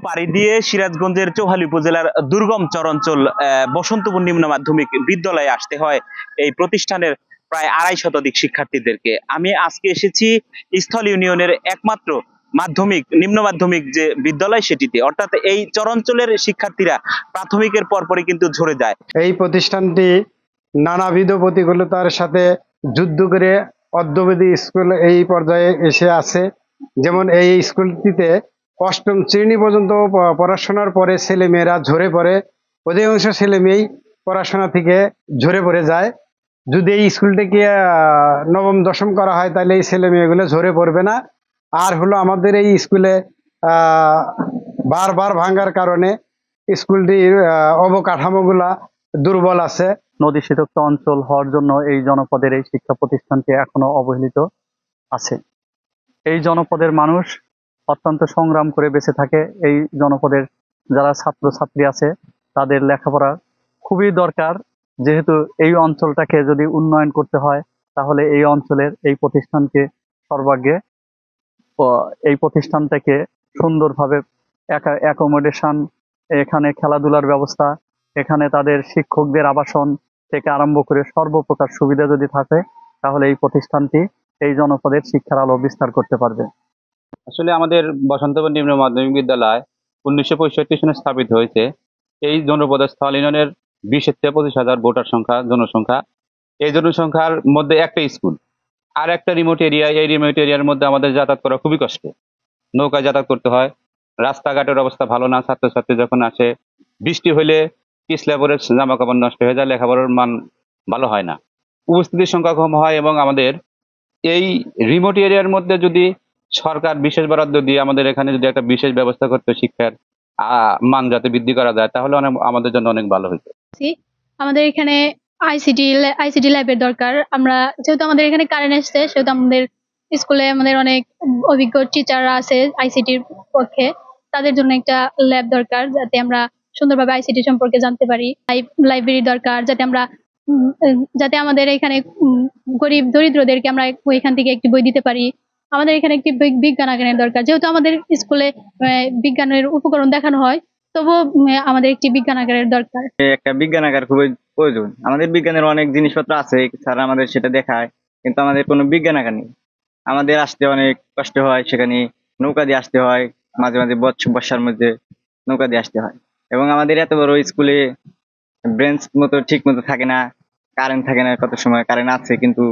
পাড়ি দিয়ে সিরাজগঞ্জের চৌহালি উপজেলার দুর্গম চরাঞ্চল বসন্তপুর নিম্ন মাধ্যমিক বিদ্যালয়ে আসতে হয় এই প্রতিষ্ঠানের প্রায় 250 শতাধিক শিক্ষার্থীদেরকে। আমি আজকে এসেছি স্থল ইউনিয়নের একমাত্র নিম্ন মাধ্যমিক যে বিদ্যালয় সেটিতে, অর্থাৎ এই চরাঞ্চলের শিক্ষার্থীরা প্রাথমিকের পরপরই কিন্তু ঝরে যায়। এই প্রতিষ্ঠানটি নানাবিধ প্রতিকূলতার সাথে যুদ্ধ করে অদ্যাবধি স্কুল এই পর্যায়ে এসে আছে। যেমন এই স্কুলটিতে 8ম শ্রেণী পর্যন্ত পড়াশোনার পরে ছেলে মেয়েরা ঝরে পড়ে, অধিকাংশ ছেলে মেয়েই পড়াশোনা থেকে ঝরে পড়ে যায়। যদি এই স্কুলটিকে 9ম 10ম করা হয় তাহলে এই ছেলে মেয়েগুলো ঝরে পড়বে না। আর হলো আমাদের এই স্কুলে বারবার ভাঙার কারণে স্কুলটির অবকাঠামোগুলা দুর্বল আছে। নদী শীতোক্ত অঞ্চল হওয়ার জন্য এই জনপদের এই শিক্ষা প্রতিষ্ঠানটি এখনো অবহেলিত আছে। এই জনপদের মানুষ অত্যন্ত সংগ্রাম করে বেঁচে থাকে। এই জনপদের যারা ছাত্র ছাত্রী আছে তাদের লেখাপড়া খুবই দরকার। যেহেতু এই অঞ্চলটাকে যদি উন্নয়ন করতে হয় তাহলে এই অঞ্চলের এই প্রতিষ্ঠানকে সর্বাগ্রে এই প্রতিষ্ঠানটাকে সুন্দরভাবে অ্যাকোমোডেশন, এখানে খেলাধুলার ব্যবস্থা, এখানে তাদের শিক্ষকদের আবাসন থেকে আরম্ভ করে সর্বপ্রকার সুবিধা যদি থাকে তাহলে এই প্রতিষ্ঠানটি এই জনপদের শিক্ষার আলো বিস্তার করতে পারবে। আসলে আমাদের বসন্তপুর নিম্ন মাধ্যমিক বিদ্যালয় 1965 সনে স্থাপিত হয়েছে। এই জনপদের স্থল ইউনিয়নের 20 থেকে 25,000 ভোটার সংখ্যা, জনসংখ্যা। এই জনসংখ্যার মধ্যে একটা স্কুল আর একটা রিমোট এরিয়া। এই রিমোট এরিয়ার মধ্যে আমাদের যাতায়াত করা খুবই কষ্ট, নৌকায় যাতায়াত করতে হয়। রাস্তাঘাটের অবস্থা ভালো না। ছাত্রছাত্রী যখন আসে, বৃষ্টি হলে পিছলে পরে জামা কাপড় নষ্ট হয়ে যায়, লেখাপড়ার মান ভালো হয় না, উপস্থিতির সংখ্যা কম হয়। এবং আমাদের এই রিমোট এরিয়ার মধ্যে যদি সরকার বিশেষ বরাদ্দ দিয়ে আমাদের এখানে যদি একটা বিশেষ ব্যবস্থা করতে, শিক্ষার মান যাতে বৃদ্ধি করা যায়, তাহলে আমাদের জন্য অনেক ভালো হইতো। আমাদের এখানে আইসিটি ল্যাবের দরকার। আমরা যেহেতু আমাদের এখানে কারেন্ট আসছে, সেহেতু আমাদের স্কুলে আমাদের অনেক অভিজ্ঞ টিচাররা আছে আইসিটির পক্ষে। তাদের জন্য একটা ল্যাব দরকার যাতে আমরা সুন্দরভাবে আইসিটি সম্পর্কে জানতে পারি। লাইব্রেরি দরকার যাতে আমাদের এখানে গরিব দরিদ্রদেরকে আমরা এখান থেকে একটি বই দিতে পারি। আমাদের এখানে একটি বিজ্ঞানাগারের দরকার। যেহেতু আমাদের স্কুলে বিজ্ঞানের উপকরণ দেখানো হয়, তবুও আমাদের একটি বিজ্ঞানাগারের দরকার। একটা বিজ্ঞানাগার খুবই প্রয়োজন। আমাদের বিজ্ঞানের অনেক জিনিসপত্র আছে, স্যার আমাদের সেটা দেখায়, কিন্তু আমাদের কোনো বিজ্ঞানাগার নেই। আমাদের আসতে অনেক কষ্ট হয়, সেখানে নৌকা দিয়ে আসতে হয়, মাঝে মাঝে বর্ষার মধ্যে নৌকা দিয়ে আসতে হয়। এবং আমাদের এত বড় স্কুলে ব্রেঞ্চ মতো ঠিক মতো থাকে না, কারেন্ট থাকে না। কত সময় কারেন্ট আছে কিন্তু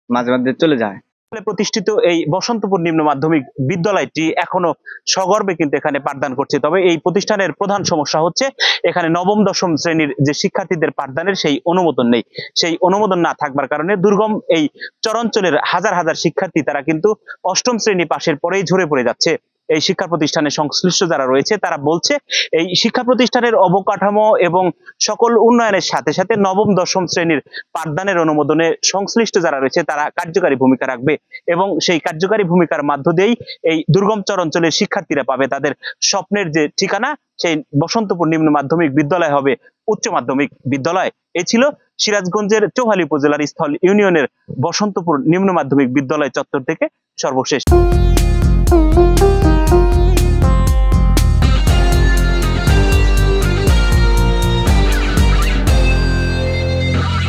মাঝে মাঝে চলে যায়। প্রতিষ্ঠিত এই বসন্তপুর নিম্ন মাধ্যমিক বিদ্যালয়টি এখনো সগর্বে কিন্তু এখানে পাঠদান করছে। তবে এই প্রতিষ্ঠানের প্রধান সমস্যা হচ্ছে এখানে 9ম 10ম শ্রেণীর যে শিক্ষার্থীদের পাঠদানের সেই অনুমোদন নেই। সেই অনুমোদন না থাকবার কারণে দুর্গম এই চরাঞ্চলের হাজার হাজার শিক্ষার্থী তারা কিন্তু 8ম শ্রেণী পাশের পরেই ঝরে পড়ে যাচ্ছে। এই শিক্ষা প্রতিষ্ঠানের সংশ্লিষ্ট যারা রয়েছে তারা বলছে এই শিক্ষা প্রতিষ্ঠানের অবকাঠামো এবং সকল উন্নয়নের সাথে সাথে 9ম 10ম শ্রেণীর পাঠদানের অনুমোদনে সংশ্লিষ্ট যারা রয়েছে তারা কার্যকারী ভূমিকা রাখবে এবং সেই কার্যকারী ভূমিকার মধ্য দিয়েই এই দুর্গম চরাঞ্চলের শিক্ষার্থীরা পাবে তাদের স্বপ্নের যে ঠিকানা, সেই বসন্তপুর নিম্ন মাধ্যমিক বিদ্যালয় হবে উচ্চ মাধ্যমিক বিদ্যালয়। এই ছিল সিরাজগঞ্জের চৌহালি উপজেলার স্থল ইউনিয়নের বসন্তপুর নিম্ন মাধ্যমিক বিদ্যালয় চত্বর থেকে সর্বশেষ।